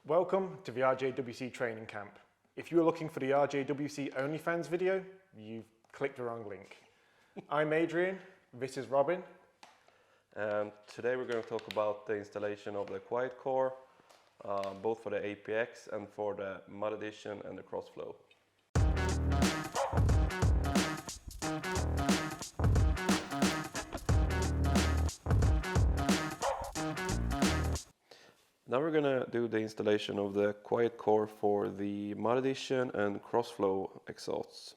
Welcome to the RJWC training camp. If you are looking for the RJWC OnlyFans video, you've clicked the wrong link. I'm Adrian, this is Robin. And today we're going to talk about the installation of the quiet core, both for the APX and for the Mud Edition and the Krossflow. Now we're going to do the installation of the quiet core for the Mud Edition and Krossflow exhausts.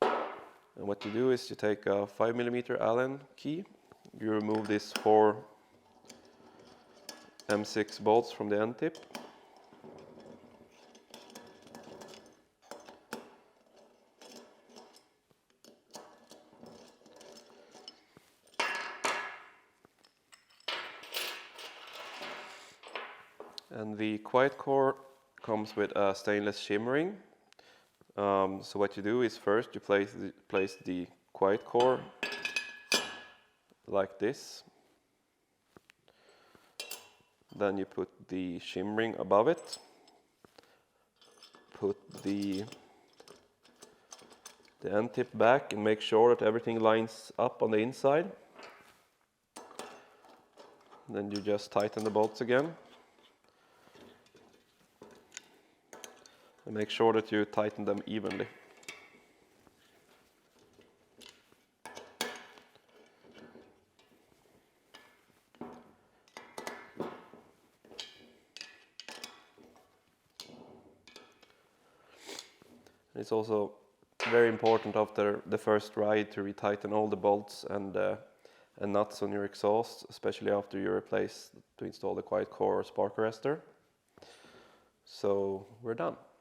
And what you do is you take a 5mm Allen key, you remove these 4 M6 bolts from the end tip. And the quiet core comes with a stainless shimmering. So what you do is first you place the quiet core like this. Then you put the shimmering above it. Put the end tip back and make sure that everything lines up on the inside. Then you just tighten the bolts again. And make sure that you tighten them evenly. It's also very important after the first ride to retighten all the bolts and nuts on your exhaust, especially after you replace to install the quiet core or spark arrestor. So we're done.